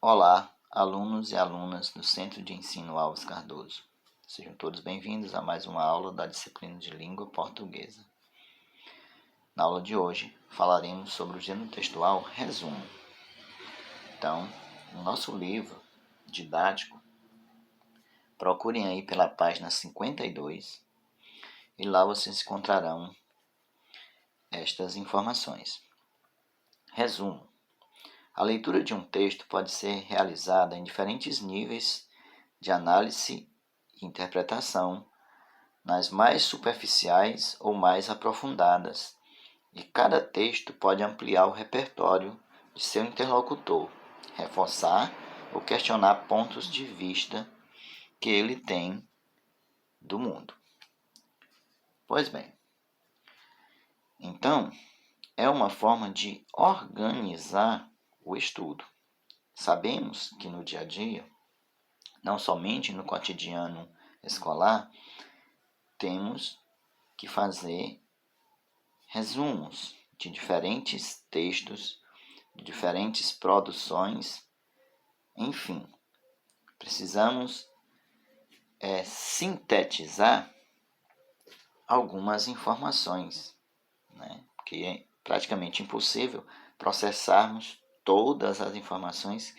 Olá, alunos e alunas do Centro de Ensino Alves Cardoso. Sejam todos bem-vindos a mais uma aula da disciplina de Língua Portuguesa. Na aula de hoje, falaremos sobre o gênero textual resumo. Então, no nosso livro didático, procurem aí pela página 52 e lá vocês encontrarão estas informações. Resumo. A leitura de um texto pode ser realizada em diferentes níveis de análise e interpretação, nas mais superficiais ou mais aprofundadas, e cada texto pode ampliar o repertório de seu interlocutor, reforçar ou questionar pontos de vista que ele tem do mundo. Pois bem, então, é uma forma de organizar o estudo. Sabemos que no dia a dia, não somente no cotidiano escolar, temos que fazer resumos de diferentes textos, de diferentes produções, enfim, precisamos sintetizar algumas informações, né? Porque é praticamente impossível processarmos todas as informações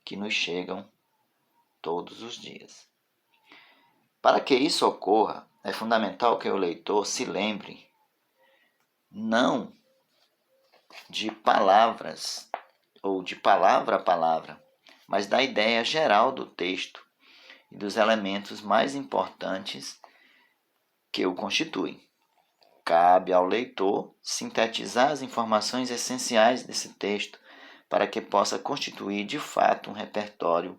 que nos chegam todos os dias. Para que isso ocorra, é fundamental que o leitor se lembre não de palavras ou de palavra a palavra, mas da ideia geral do texto e dos elementos mais importantes que o constituem. Cabe ao leitor sintetizar as informações essenciais desse texto para que possa constituir de fato um repertório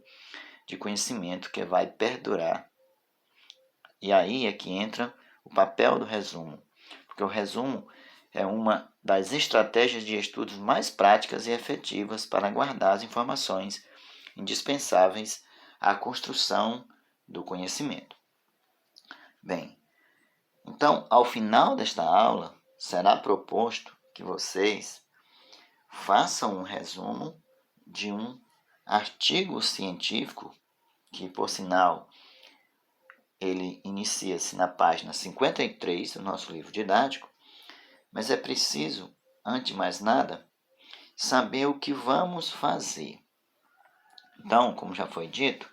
de conhecimento que vai perdurar. E aí é que entra o papel do resumo, porque o resumo é uma das estratégias de estudos mais práticas e efetivas para guardar as informações indispensáveis à construção do conhecimento. Bem, então, ao final desta aula, será proposto que vocês façam um resumo de um artigo científico, que, por sinal, ele inicia-se na página 53 do nosso livro didático, mas é preciso, antes de mais nada, saber o que vamos fazer. Então, como já foi dito,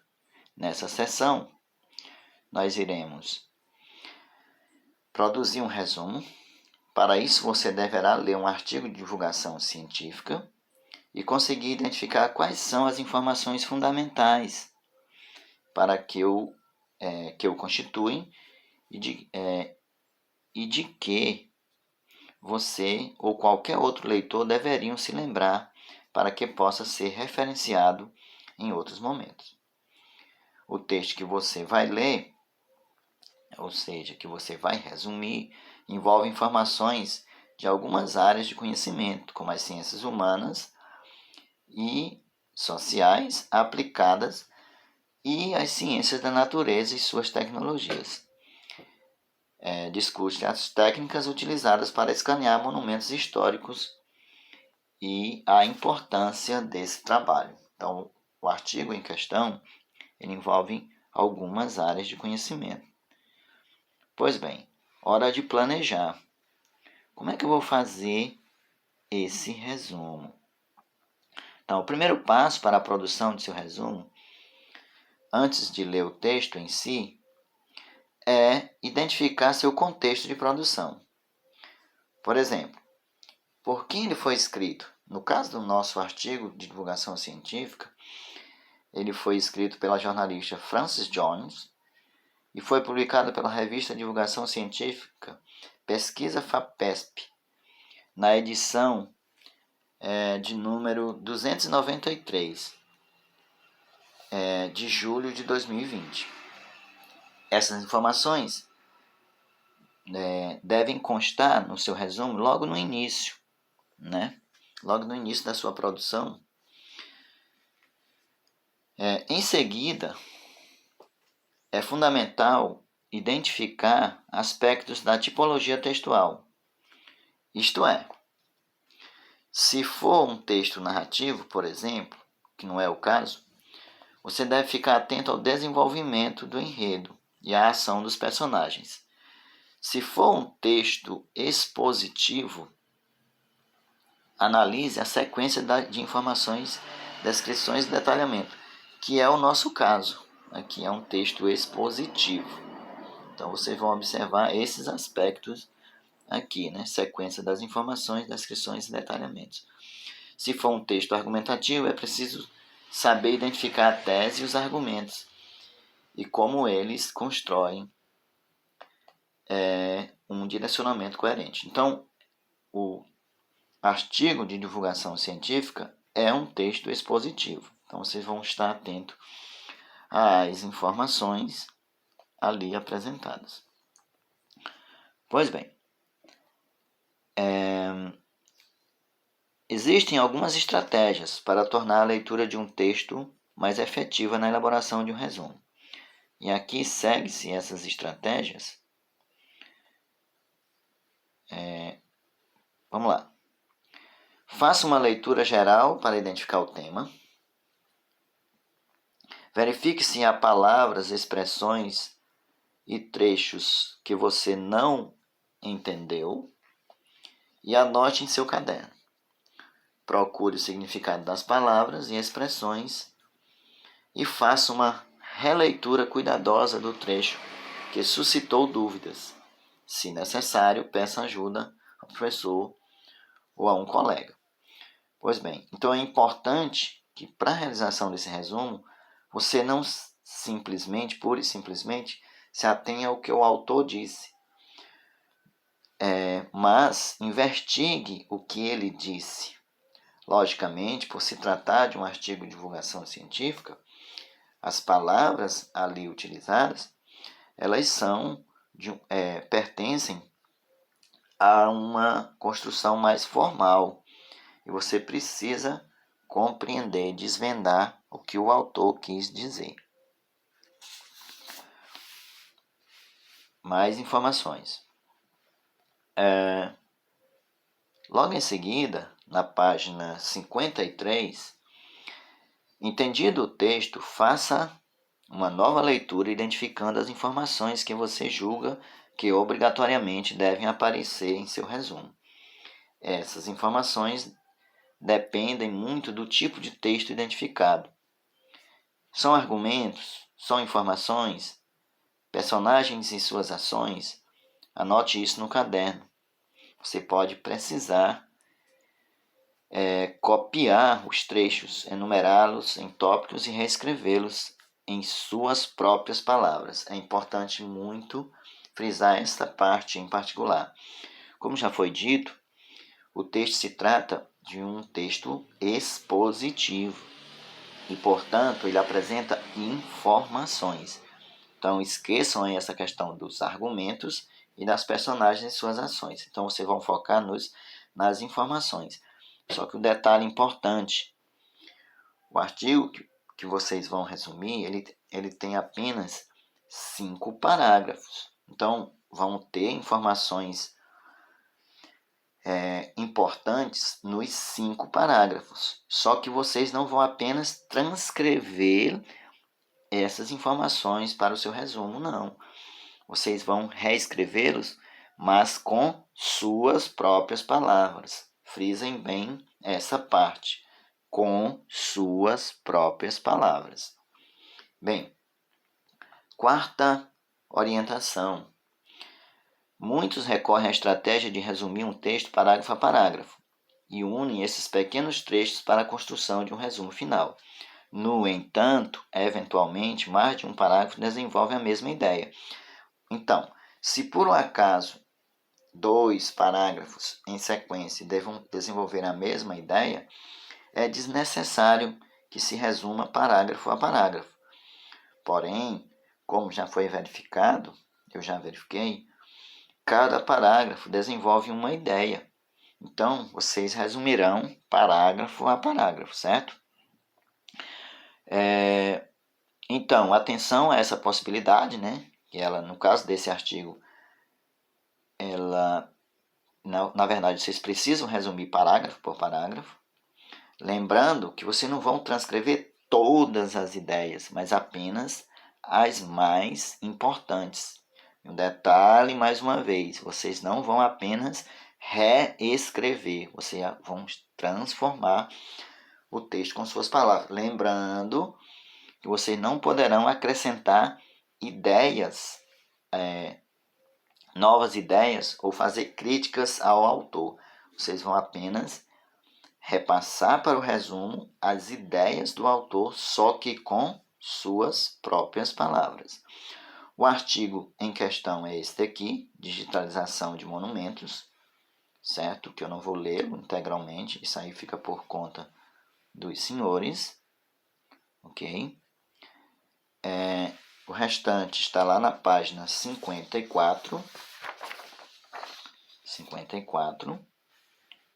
nessa sessão, nós iremos produzir um resumo. Para isso, você deverá ler um artigo de divulgação científica e conseguir identificar quais são as informações fundamentais para que o constituem e de que você ou qualquer outro leitor deveriam se lembrar para que possa ser referenciado em outros momentos. O texto que você vai ler, ou seja, que você vai resumir, envolve informações de algumas áreas de conhecimento, como as ciências humanas e sociais aplicadas e as ciências da natureza e suas tecnologias. Discute as técnicas utilizadas para escanear monumentos históricos e a importância desse trabalho. Então, o artigo em questão ele envolve algumas áreas de conhecimento. Pois bem, hora de planejar. Como é que eu vou fazer esse resumo? Então, o primeiro passo para a produção de seu resumo, antes de ler o texto em si, é identificar seu contexto de produção. Por exemplo, por quem ele foi escrito? No caso do nosso artigo de divulgação científica, ele foi escrito pela jornalista Frances Jones e foi publicado pela revista de divulgação científica Pesquisa FAPESP, na edição de número 293, de julho de 2020. Essas informações devem constar no seu resumo logo no início, né? Logo no início da sua produção. Em seguida, é fundamental identificar aspectos da tipologia textual. Isto é, se for um texto narrativo, por exemplo, que não é o caso, você deve ficar atento ao desenvolvimento do enredo e à ação dos personagens. Se for um texto expositivo, analise a sequência de informações, descrições e detalhamento, que é o nosso caso. Aqui é um texto expositivo. Então, vocês vão observar esses aspectos aqui, né? Sequência das informações, descrições e detalhamentos. Se for um texto argumentativo, é preciso saber identificar a tese e os argumentos e como eles constroem um direcionamento coerente. Então, o artigo de divulgação científica é um texto expositivo. Então, vocês vão estar atentos às informações ali apresentadas. Pois bem, existem algumas estratégias para tornar a leitura de um texto mais efetiva na elaboração de um resumo. E aqui segue-se essas estratégias. Vamos lá. Faça uma leitura geral para identificar o tema. Verifique se há palavras, expressões e trechos que você não entendeu e anote em seu caderno. Procure o significado das palavras e expressões e faça uma releitura cuidadosa do trecho que suscitou dúvidas. Se necessário, peça ajuda ao professor ou a um colega. Pois bem, então é importante que para a realização desse resumo, você não simplesmente, pura e simplesmente, se atenha ao que o autor disse, mas investigue o que ele disse. Logicamente, por se tratar de um artigo de divulgação científica, as palavras ali utilizadas, elas pertencem a uma construção mais formal. E você precisa compreender, desvendar o que o autor quis dizer. Mais informações. Logo em seguida, na página 53, entendido o texto, faça uma nova leitura identificando as informações que você julga que obrigatoriamente devem aparecer em seu resumo. Essas informações dependem muito do tipo de texto identificado. São argumentos? São informações? Personagens e suas ações? Anote isso no caderno. Você pode precisar copiar os trechos, enumerá-los em tópicos e reescrevê-los em suas próprias palavras. É importante muito frisar esta parte em particular. Como já foi dito, o texto se trata de um texto expositivo e, portanto, ele apresenta informações. Então, esqueçam aí essa questão dos argumentos e das personagens e suas ações. Então, vocês vão focar nas informações. Só que o detalhe importante, o artigo que vocês vão resumir, ele tem apenas 5 parágrafos. Então, vão ter informações importantes nos 5 parágrafos. Só que vocês não vão apenas transcrever essas informações para o seu resumo, não. Vocês vão reescrevê-los, mas com suas próprias palavras. Frisem bem essa parte, com suas próprias palavras. Bem, quarta orientação. Muitos recorrem à estratégia de resumir um texto parágrafo a parágrafo e unem esses pequenos trechos para a construção de um resumo final. No entanto, eventualmente, mais de um parágrafo desenvolve a mesma ideia. Então, se por um acaso 2 parágrafos em sequência desenvolver a mesma ideia, é desnecessário que se resuma parágrafo a parágrafo. Porém, como já foi verificado, eu já verifiquei, cada parágrafo desenvolve uma ideia. Então, vocês resumirão parágrafo a parágrafo, certo? Então, atenção a essa possibilidade, né? Que ela, no caso desse artigo, ela, na verdade, vocês precisam resumir parágrafo por parágrafo. Lembrando que vocês não vão transcrever todas as ideias, mas apenas as mais importantes. Um detalhe, mais uma vez, vocês não vão apenas reescrever, vocês vão transformar o texto com suas palavras. Lembrando que vocês não poderão acrescentar ideias, novas ideias ou fazer críticas ao autor. Vocês vão apenas repassar para o resumo as ideias do autor, só que com suas próprias palavras. O artigo em questão é este aqui, digitalização de monumentos, certo? Que eu não vou lê-lo integralmente, isso aí fica por conta dos senhores, ok? O restante está lá na página 54.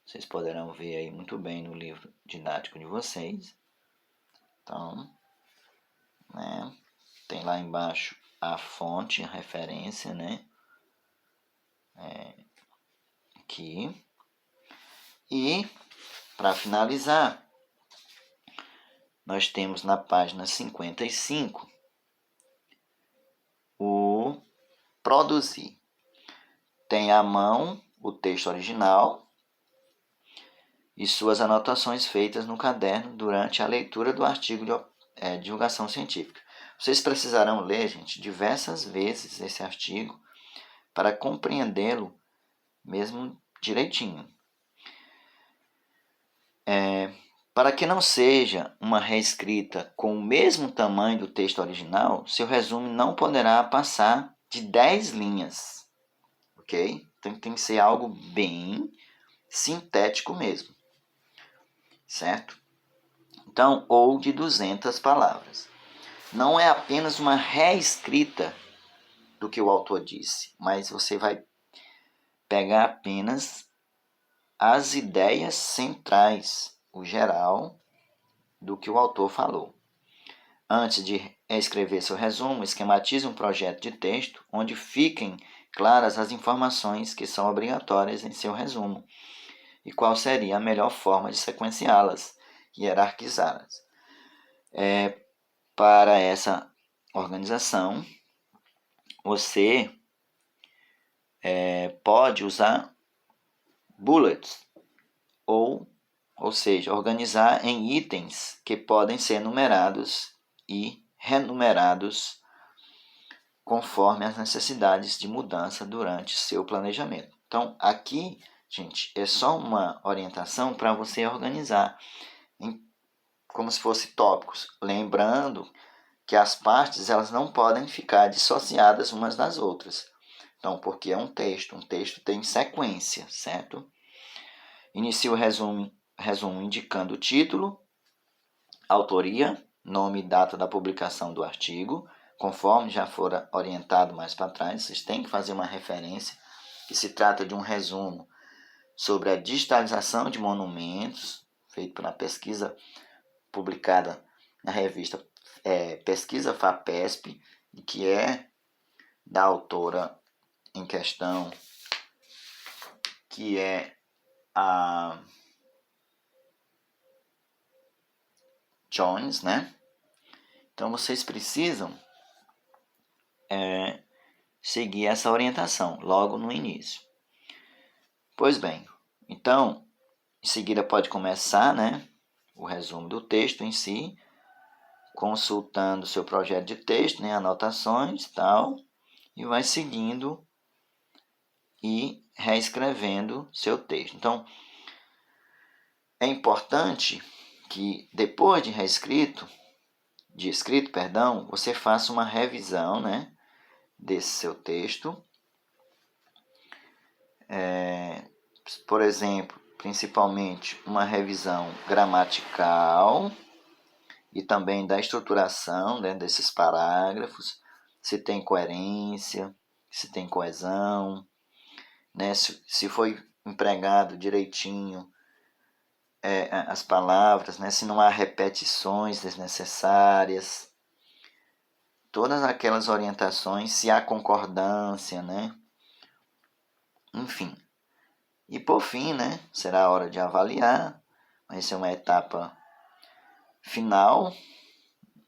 Vocês poderão ver aí muito bem no livro didático de vocês. Então, né, tem lá embaixo a fonte, a referência, né? Aqui. E, para finalizar, nós temos na página 55 o produzir. Tem à mão o texto original e suas anotações feitas no caderno durante a leitura do artigo de divulgação científica. Vocês precisarão ler, gente, diversas vezes esse artigo para compreendê-lo mesmo direitinho. Para que não seja uma reescrita com o mesmo tamanho do texto original, seu resumo não poderá passar de 10 linhas, ok? Então tem que ser algo bem sintético mesmo, certo? Então, ou de 200 palavras. Não é apenas uma reescrita do que o autor disse, mas você vai pegar apenas as ideias centrais, o geral, do que o autor falou. Antes de escrever seu resumo, esquematize um projeto de texto onde fiquem claras as informações que são obrigatórias em seu resumo e qual seria a melhor forma de sequenciá-las e hierarquizá-las. Para essa organização, você pode usar bullets, ou seja, organizar em itens que podem ser numerados e renumerados conforme as necessidades de mudança durante seu planejamento. Então, aqui, gente, é só uma orientação para você organizar como se fosse tópicos, lembrando que as partes elas não podem ficar dissociadas umas das outras. Então, porque é um texto tem sequência, certo? Inicie o resumo indicando o título, autoria, nome e data da publicação do artigo, conforme já for orientado mais para trás. Vocês têm que fazer uma referência que se trata de um resumo sobre a digitalização de monumentos, feito pela pesquisa publicada na revista Pesquisa FAPESP, que é da autora em questão, que é a Jones, né? Então vocês precisam seguir essa orientação logo no início. Pois bem, então em seguida pode começar, né, o resumo do texto em si, consultando seu projeto de texto, né, anotações e tal, e vai seguindo e reescrevendo seu texto. Então, é importante que depois de escrito, você faça uma revisão, né, desse seu texto. Por exemplo, principalmente uma revisão gramatical e também da estruturação, né, desses parágrafos, se tem coerência, se tem coesão, né, se foi empregado direitinho as palavras, né, se não há repetições desnecessárias, todas aquelas orientações, se há concordância, né, enfim. E por fim, né, será a hora de avaliar. essa é uma etapa final,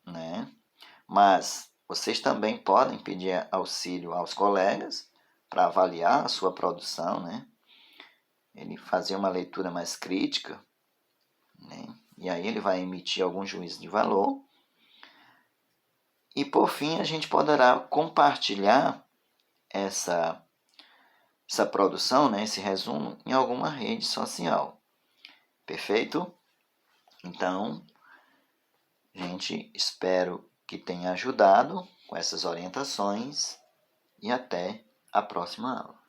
né? Mas vocês também podem pedir auxílio aos colegas para avaliar a sua produção, né? Ele fazer uma leitura mais crítica, né? E aí ele vai emitir algum juízo de valor. E por fim, a gente poderá compartilhar essa produção, né, esse resumo, em alguma rede social. Perfeito? Então, gente, espero que tenha ajudado com essas orientações e até a próxima aula.